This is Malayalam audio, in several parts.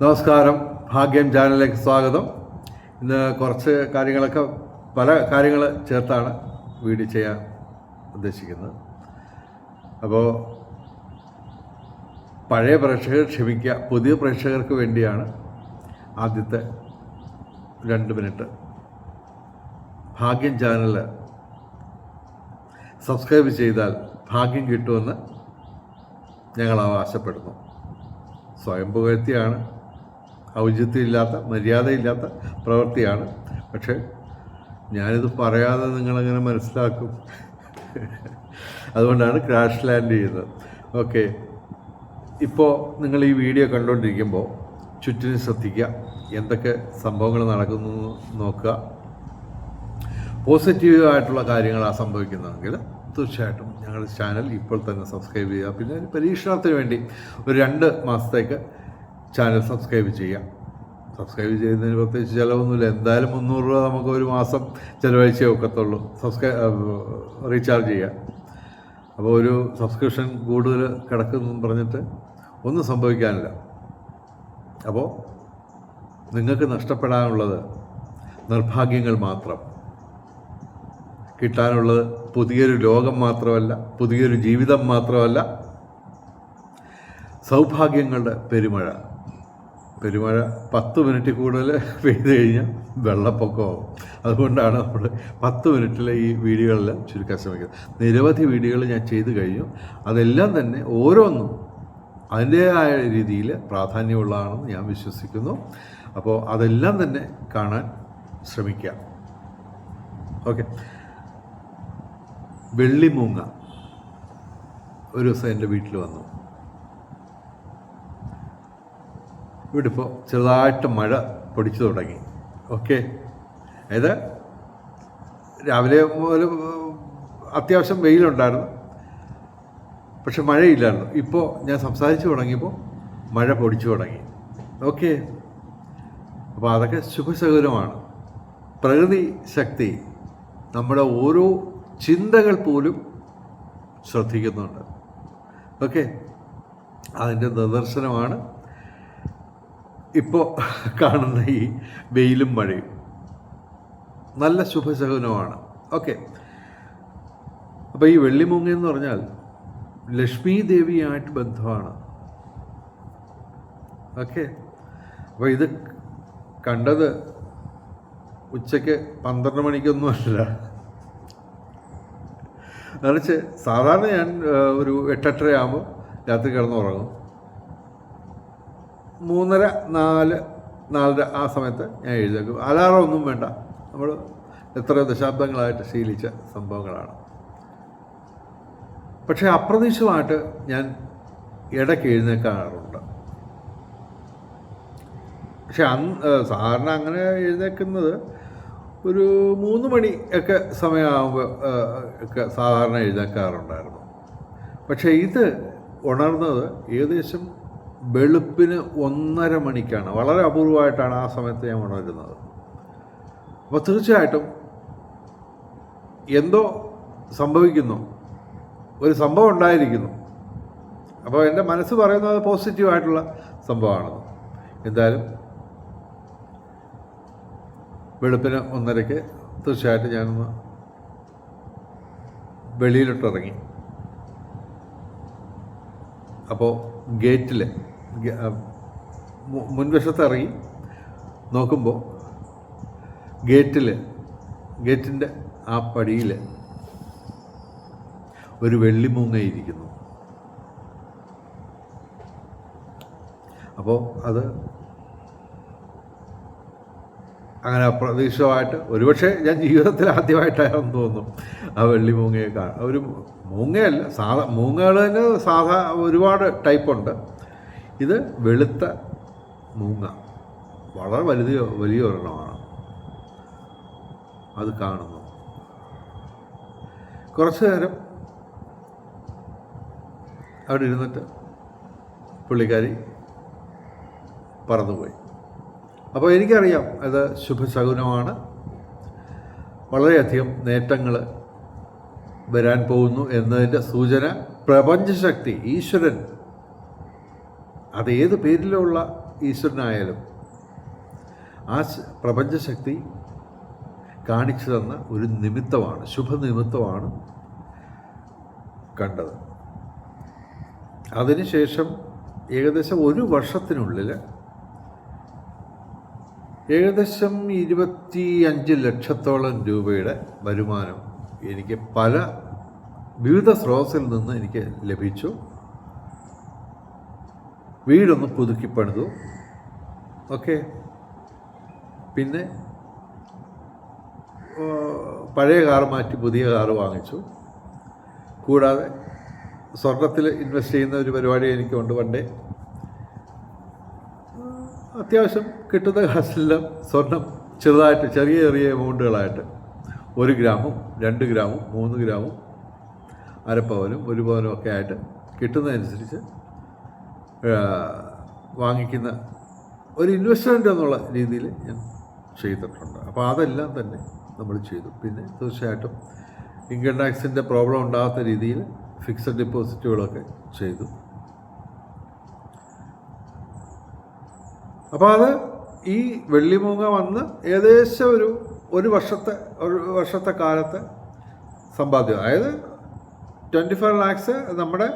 നമസ്കാരം, ഭാഗ്യം ചാനലിലേക്ക് സ്വാഗതം. ഇന്ന് കുറച്ച് പല കാര്യങ്ങൾ ചേർത്താണ് വീഡിയോ ചെയ്യാൻ ഉദ്ദേശിക്കുന്നത്. അപ്പോൾ പഴയ പ്രേക്ഷകർ ക്ഷമിക്കുക, പുതിയ പ്രേക്ഷകർക്ക് വേണ്ടിയാണ് ആദ്യത്തെ 2 മിനിറ്റ്. ഭാഗ്യം ചാനൽ സബ്സ്ക്രൈബ് ചെയ്താൽ ഭാഗ്യം കിട്ടുമെന്ന് ഞങ്ങൾ അവകാശപ്പെടുന്നു. സ്വയം പുകഴ്ത്തിയാണ്, ഔചിത്യമില്ലാത്ത, മര്യാദയില്ലാത്ത പ്രവൃത്തിയാണ്. പക്ഷേ ഞാനിത് പറയാതെ നിങ്ങളെങ്ങനെ മനസ്സിലാക്കും? അതുകൊണ്ടാണ് ക്രാഷ് ലാൻഡ് ചെയ്യുന്നത്. ഓക്കെ, ഇപ്പോൾ നിങ്ങൾ ഈ വീഡിയോ കണ്ടുകൊണ്ടിരിക്കുമ്പോൾ ചുറ്റിനും ശ്രദ്ധിക്കുക, എന്തൊക്കെ സംഭവങ്ങൾ നടക്കുന്നു നോക്കുക. പോസിറ്റീവായിട്ടുള്ള കാര്യങ്ങളാണ് സംഭവിക്കുന്നതെങ്കിൽ തീർച്ചയായിട്ടും ഞങ്ങളുടെ ചാനൽ ഇപ്പോൾ തന്നെ സബ്സ്ക്രൈബ് ചെയ്യുക. പിന്നെ ഒരു പരീക്ഷണത്തിന് വേണ്ടി ഒരു 2 മാസത്തേക്ക് ചാനൽ സബ്സ്ക്രൈബ് ചെയ്യാം. സബ്സ്ക്രൈബ് ചെയ്യുന്നതിന് പ്രത്യേകിച്ച് ചിലവൊന്നുമില്ല. എന്തായാലും 300 രൂപ നമുക്ക് ഒരു മാസം ചിലവഴിച്ചേ ഒക്കത്തുള്ളൂ. റീചാർജ് ചെയ്യാം. അപ്പോൾ ഒരു സബ്സ്ക്രിപ്ഷൻ കൂടുതൽ കിടക്കുമെന്നും പറഞ്ഞിട്ട് ഒന്നും സംഭവിക്കാനില്ല. അപ്പോൾ നിങ്ങൾക്ക് നഷ്ടപ്പെടാനുള്ളത് നിർഭാഗ്യങ്ങൾ മാത്രം. കിട്ടാനുള്ളത് പുതിയൊരു ലോകം മാത്രമല്ല, പുതിയൊരു ജീവിതം മാത്രമല്ല, സൗഭാഗ്യങ്ങളുടെ പെരുമഴ. 10 മിനിറ്റ് കൂടുതൽ പെയ്ത് കഴിഞ്ഞാൽ വെള്ളപ്പൊക്കമാവും. അതുകൊണ്ടാണ് നമ്മൾ 10 മിനിറ്റിലെ ഈ വീഡിയോകളെല്ലാം ചുരുക്കാൻ ശ്രമിക്കുന്നത്. നിരവധി വീഡിയോകൾ ഞാൻ ചെയ്തു കഴിഞ്ഞു. അതെല്ലാം തന്നെ ഓരോന്നും അതിൻ്റേതായ രീതിയിൽ പ്രാധാന്യമുള്ളതാണെന്ന് ഞാൻ വിശ്വസിക്കുന്നു. അപ്പോൾ അതെല്ലാം തന്നെ കാണാൻ ശ്രമിക്കാം. ഓക്കെ, വെള്ളിമൂങ്ങ ഒരു ദിവസം എൻ്റെ വീട്ടിൽ വന്നു. ഇവിടെ ഇപ്പോൾ ചെറുതായിട്ട് മഴ പൊടിച്ചു തുടങ്ങി. ഓക്കെ, അതായത് രാവിലെ മുതൽ അത്യാവശ്യം വെയിലുണ്ടായിരുന്നു, പക്ഷെ മഴയില്ലായിരുന്നു. ഇപ്പോൾ ഞാൻ സംസാരിച്ചു തുടങ്ങിയപ്പോൾ മഴ പൊടിച്ചു തുടങ്ങി. ഓക്കെ, അപ്പോൾ അതൊക്കെ ശുഭശകുനമാണ്. പ്രകൃതി ശക്തി നമ്മുടെ ഓരോ ചിന്തകൾ പോലും ശ്രദ്ധിക്കുന്നുണ്ട്. ഓക്കെ, അതിൻ്റെ നിദർശനമാണ് ഇപ്പോൾ കാണുന്ന ഈ വെയിലും മഴയും. നല്ല ശുഭശകുനമാണ്. ഓക്കെ, അപ്പോൾ ഈ വെള്ളിമൂങ്ങ എന്ന് പറഞ്ഞാൽ ലക്ഷ്മി ദേവിയായിട്ട് ബന്ധമാണ്. ഓക്കെ, അപ്പോൾ ഇത് കണ്ടത് ഉച്ചയ്ക്ക് 12 മണിക്കൊന്നുമല്ല. മറിച്ച് സാധാരണ ഞാൻ ഒരു 8-8:30 ആകുമ്പോൾ രാത്രി കിടന്നുറങ്ങും. 3:30, 4, 4:30 ആ സമയത്ത് ഞാൻ എഴുന്നേൽക്കും. അലാറം ഒന്നും വേണ്ട. നമ്മൾ എത്രയോ ദശാബ്ദങ്ങളായിട്ട് ശീലിച്ച സംഭവങ്ങളാണ്. പക്ഷേ അപ്രതീക്ഷിതമായിട്ട് ഞാൻ ഇടയ്ക്ക് എഴുന്നേൽക്കാറുണ്ട്. പക്ഷെ സാധാരണ അങ്ങനെ എഴുന്നേൽക്കുന്നത് ഒരു 3 മണി ഒക്കെ സമയമാകുമ്പോൾ ഒക്കെ സാധാരണ എഴുന്നേൽക്കാറുണ്ടായിരുന്നു. പക്ഷേ ഇത് ഉണർന്നത് ഏകദേശം വെളുപ്പിന് 1:30 മണിക്കാണ്. വളരെ അപൂർവമായിട്ടാണ് ആ സമയത്ത് ഞാൻ ഉണരുന്നത്. അപ്പോൾ തീർച്ചയായിട്ടും എന്തോ സംഭവിക്കുന്നു, ഒരു സംഭവം ഉണ്ടായിരിക്കുന്നു. അപ്പോൾ എൻ്റെ മനസ്സ് പറയുന്നത് പോസിറ്റീവായിട്ടുള്ള സംഭവമാണെന്ന്. എന്തായാലും വെളുപ്പിന് 1:30 തീർച്ചയായിട്ടും ഞാനൊന്ന് വെളിയിലോട്ടിറങ്ങി. അപ്പോൾ ഗേറ്റിൽ മുൻവശത്ത് ഇറങ്ങി നോക്കുമ്പോൾ ഗേറ്റിൻ്റെ ആ പടിയിൽ ഒരു വെള്ളിമൂങ്ങയിരിക്കുന്നു. അപ്പോൾ അത് അങ്ങനെ അപ്രതീക്ഷിതമായിട്ട്, ഒരുപക്ഷെ ഞാൻ ജീവിതത്തിൽ ആദ്യമായിട്ടാണെന്ന് തോന്നുന്നു ആ വെള്ളിമൂങ്ങയെ ഒരു മൂങ്ങയല്ല, മൂങ്ങകൾ തന്നെ ഒരുപാട് ടൈപ്പുണ്ട്. ഇത് വെളുത്ത മൂങ്ങ, വളരെ വലിയ ഒരെണ്ണമാണ്. അത് കാണുന്നു. കുറച്ച് നേരം അവിടെ ഇരുന്നിട്ട് പുള്ളിക്കാരി പറന്നുപോയി. അപ്പോൾ എനിക്കറിയാം അത് ശുഭശകുനമാണ്. വളരെയധികം നേട്ടങ്ങൾ വരാൻ പോകുന്നു എന്നതിൻ്റെ സൂചന പ്രപഞ്ചശക്തി, ഈശ്വരൻ, അതേത് പേരിലുള്ള ഈശ്വരനായാലും ആ പ്രപഞ്ചശക്തി കാണിച്ചു തന്ന ഒരു നിമിത്തമാണ്, ശുഭനിമിത്തമാണ് കണ്ടത്. അതിനുശേഷം ഏകദേശം ഒരു വർഷത്തിനുള്ളിൽ ഏകദേശം 25 ലക്ഷത്തോളം രൂപയുടെ വരുമാനം എനിക്ക് വിവിധ സ്രോതസ്സിൽ നിന്ന് എനിക്ക് ലഭിച്ചു. വീടൊന്ന് പുതുക്കിപ്പണിതു. ഓക്കെ, പിന്നെ പഴയ കാർ മാറ്റി പുതിയ കാർ വാങ്ങിച്ചു. കൂടാതെ സ്വർണത്തിൽ ഇൻവെസ്റ്റ് ചെയ്യുന്ന ഒരു പരിപാടി എനിക്കുണ്ട്. പണ്ടേ അത്യാവശ്യം കിട്ടുന്ന കാശെല്ലാം സ്വർണം ചെറുതായിട്ട് ചെറിയ ചെറിയ എമൗണ്ടുകളായിട്ട് 1 ഗ്രാമും 2 ഗ്രാമും 3 ഗ്രാമും അരപ്പവനും 1 പവനും ഒക്കെ ആയിട്ട് കിട്ടുന്നതനുസരിച്ച് വാങ്ങിക്കുന്ന ഒരു ഇൻവെസ്റ്റ്മെൻ്റ് എന്നുള്ള രീതിയിൽ ഞാൻ ചെയ്തിട്ടുണ്ട്. അപ്പോൾ അതെല്ലാം തന്നെ നമ്മൾ ചെയ്തു. പിന്നെ തീർച്ചയായിട്ടും ഇൻകം ടാക്സിൻ്റെ പ്രോബ്ലം ഉണ്ടാകാത്ത രീതിയിൽ ഫിക്സഡ് ഡെപ്പോസിറ്റുകളൊക്കെ ചെയ്തു. അപ്പോൾ അത് ഈ വെള്ളിമൂങ്ങ വന്ന് ഏകദേശം ഒരു വർഷത്തെ കാലത്തെ സമ്പാദ്യം, അതായത് 25 ലാക്സ് നമ്മുടെ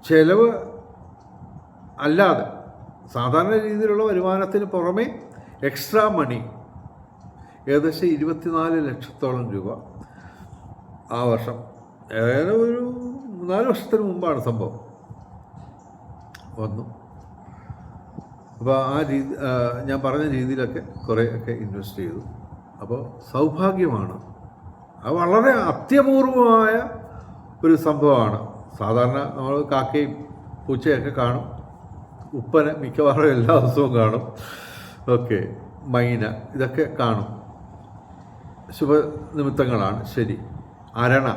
ചെലവ് അല്ലാതെ സാധാരണ രീതിയിലുള്ള വരുമാനത്തിന് പുറമേ എക്സ്ട്രാ മണി ഏകദേശം 24 ലക്ഷത്തോളം രൂപ ആ വർഷം, ഏതായാലും ഒരു 4 വർഷത്തിന് മുമ്പാണ് സംഭവം വന്നു. അപ്പോൾ ആ രീതി ഞാൻ പറഞ്ഞ രീതിയിലൊക്കെ കുറേയൊക്കെ ഇൻവെസ്റ്റ് ചെയ്തു. അപ്പോൾ സൗഭാഗ്യമാണ്. അത് വളരെ അത്യപൂർവമായ ഒരു സംഭവമാണ്. സാധാരണ നമ്മൾ കാക്കയും പൂച്ചയൊക്കെ കാണും, ഉപ്പനെ മിക്കവാറും എല്ലാ ദിവസവും കാണും, ഓക്കെ, മൈന ഇതൊക്കെ കാണും, ശുഭനിമിത്തങ്ങളാണ്. ശരി, അരണ,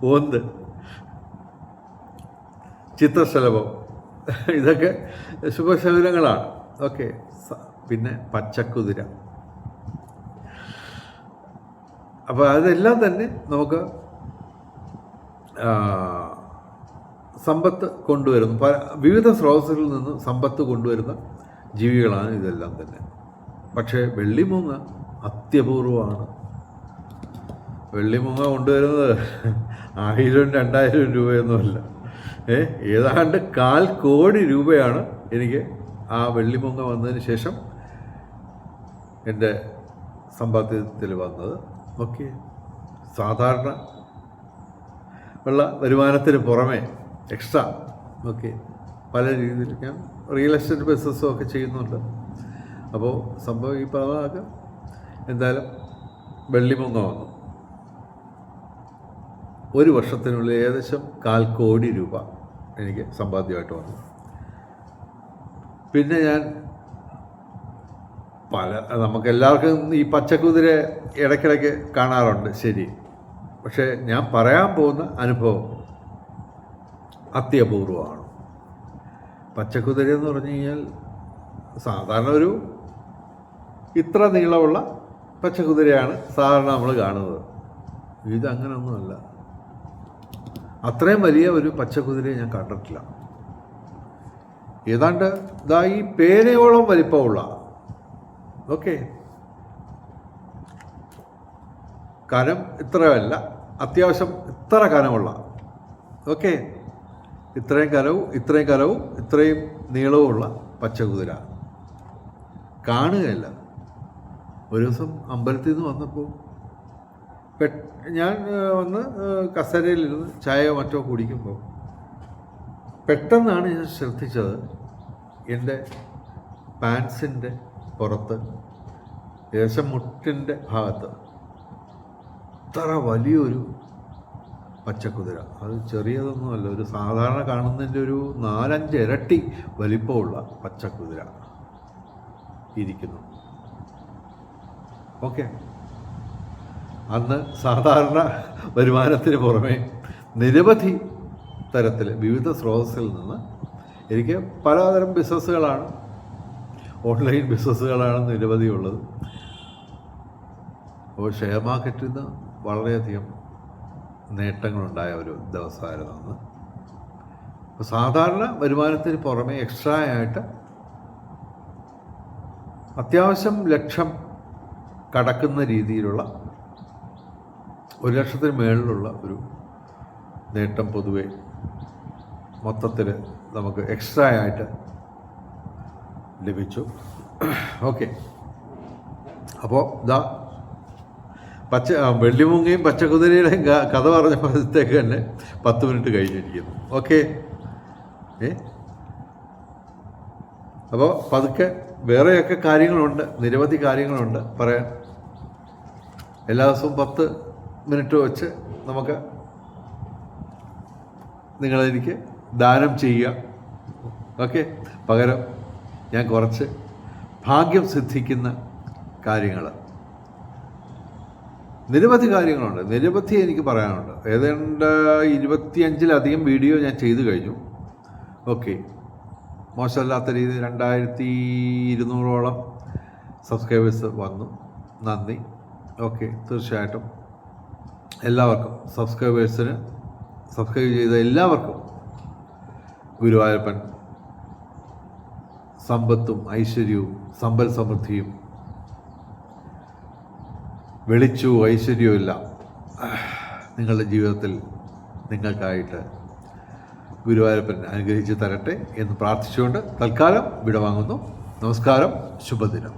ഓന്ത്, ചിത്രശലഭം ഇതൊക്കെ ശുഭശകുനങ്ങളാണ്. ഓക്കെ, പിന്നെ പച്ചക്കുതിര. അപ്പോൾ അതെല്ലാം തന്നെ നമുക്ക് സമ്പത്ത് കൊണ്ടുവരുന്നു. വിവിധ സ്രോതസ്സുകളിൽ നിന്ന് സമ്പത്ത് കൊണ്ടുവരുന്ന ജീവികളാണ് ഇതെല്ലാം തന്നെ. പക്ഷേ വെള്ളിമൂങ്ങ അത്യപൂർവമാണ്. വെള്ളിമൂങ്ങ കൊണ്ടുവരുന്നത് 1000-2000 രൂപയൊന്നുമല്ല, ഏതാണ്ട് 1/4 കോടി രൂപയാണ് എനിക്ക് ആ വെള്ളിമൂങ്ങ വന്നതിന് ശേഷം എൻ്റെ സമ്പാദ്യത്തിൽ വന്നത്. ഓക്കെ, സാധാരണ ഉള്ള വരുമാനത്തിന് പുറമെ എക്സ്ട്രാ ഓക്കെ പല രീതിയിൽ ഞാൻ റിയൽ എസ്റ്റേറ്റ് ബിസിനസ്സും ഒക്കെ ചെയ്യുന്നുണ്ട്. അപ്പോൾ സംഭവം ഈ പറഞ്ഞാൽ എന്തായാലും വെള്ളിമൂങ്ങ വന്നു. ഒരു വർഷത്തിനുള്ളിൽ ഏകദേശം 1/4 കോടി രൂപ എനിക്ക് സമ്പാദ്യമായിട്ട് വന്നു. പിന്നെ ഞാൻ നമുക്കെല്ലാവർക്കും ഈ പച്ചക്കുതിര ഇടയ്ക്കിടയ്ക്ക് കാണാറുണ്ട്, ശരി. പക്ഷേ ഞാൻ പറയാൻ പോകുന്ന അനുഭവം അത്യപൂർവമാണ്. പച്ചക്കുതിര എന്ന് പറഞ്ഞു കഴിഞ്ഞാൽ സാധാരണ ഇത്ര നീളമുള്ള പച്ചക്കുതിരയാണ് സാധാരണ നമ്മൾ കാണുന്നത്. ഇതങ്ങനൊന്നുമല്ല. അത്രയും വലിയ ഒരു പച്ചക്കുതിരയെ ഞാൻ കണ്ടിട്ടില്ല. ഏതാണ്ട് ഈ പേനയോളം വലിപ്പമുള്ള, ഓക്കെ, കനം ഇത്രയല്ല, അത്യാവശ്യം ഇത്ര കനമുള്ള, ഓക്കെ, ഇത്രയും കനവും ഇത്രയും നീളവുമുള്ള പച്ചക്കുതിര കാണുകയല്ല. ഒരു ദിവസം അമ്പലത്തിൽ നിന്ന് വന്നപ്പോൾ ഞാൻ വന്ന് കസേരയിലിരുന്ന് ചായയോ മറ്റോ കുടിക്കുമ്പോൾ പെട്ടെന്നാണ് ഞാൻ ശ്രദ്ധിച്ചത് എൻ്റെ പാൻസിൻ്റെ പുറത്ത് ഏകദേശം മുട്ടിൻ്റെ ഭാഗത്ത് ഇത്ര വലിയൊരു പച്ചക്കുതിര. അത് ചെറിയതൊന്നുമല്ല, ഒരു സാധാരണ കാണുന്നതിൻ്റെ ഒരു 4-5 ഇരട്ടി വലിപ്പമുള്ള പച്ചക്കുതിര ഇരിക്കുന്നു. ഓക്കെ, അന്ന് സാധാരണ വരുമാനത്തിന് പുറമെ നിരവധി തരത്തിൽ വിവിധ സ്രോതസ്സിൽ നിന്ന് എനിക്ക് പലതരം ബിസിനസ്സുകളാണ്, ഓൺലൈൻ ബിസിനസ്സുകളാണ് നിരവധിയുള്ളത്. അപ്പോൾ ഷെയർ മാർക്കറ്റിൽ നിന്ന് വളരെയധികം നേട്ടങ്ങളുണ്ടായ ഒരു ദിവസമായിരുന്നു അന്ന്. സാധാരണ വരുമാനത്തിന് പുറമെ എക്സ്ട്രാ ആയിട്ട് അത്യാവശ്യം ലക്ഷം കടക്കുന്ന രീതിയിലുള്ള 1,00,000 മേളിലുള്ള ഒരു നേട്ടം പൊതുവെ മൊത്തത്തിൽ നമുക്ക് എക്സ്ട്രാ ആയിട്ട് ലഭിച്ചു. ഓക്കെ, അപ്പോൾ ഇതാ വെള്ളിമുങ്ങയും പച്ചക്കുതിരയുടെയും കഥ പറഞ്ഞപ്പോഴത്തേക്ക് തന്നെ 10 മിനിറ്റ് കഴിഞ്ഞിരിക്കുന്നു. ഓക്കെ, അപ്പോൾ പതുക്കെ വേറെയൊക്കെ കാര്യങ്ങളുണ്ട്, നിരവധി കാര്യങ്ങളുണ്ട് പറയാൻ. എല്ലാ ദിവസവും 10 മിനിറ്റ് വെച്ച് നമുക്ക് നിങ്ങളെനിക്ക് ദാനം ചെയ്യുക. ഓക്കെ, പകരം ഞാൻ കുറച്ച് ഭാഗ്യം സിദ്ധിക്കുന്ന കാര്യങ്ങൾ, നിരവധി കാര്യങ്ങളുണ്ട്, നിരവധി എനിക്ക് പറയാനുണ്ട്. ഏതാണ്ട് 25-ലധികം വീഡിയോ ഞാൻ ചെയ്തു കഴിഞ്ഞു. ഓക്കെ, മോശമല്ലാത്ത രീതിയിൽ 2200ഓളം സബ്സ്ക്രൈബേഴ്സ് വന്നു. നന്ദി. ഓക്കെ, തീർച്ചയായിട്ടും എല്ലാവർക്കും സബ്സ്ക്രൈബ് ചെയ്ത എല്ലാവർക്കും ഗുരുവായൂരപ്പൻ സമ്പത്തും ഐശ്വര്യവും സമ്പൽ സമൃദ്ധിയും വെളിച്ചവും ഐശ്വര്യവും എല്ലാം നിങ്ങളുടെ ജീവിതത്തിൽ നിങ്ങൾക്കായിട്ട് ഗുരുവായൂരപ്പൻ അനുഗ്രഹിച്ച് തരട്ടെ എന്ന് പ്രാർത്ഥിച്ചുകൊണ്ട് തൽക്കാലം വിടവാങ്ങുന്നു. നമസ്കാരം, ശുഭദിനം.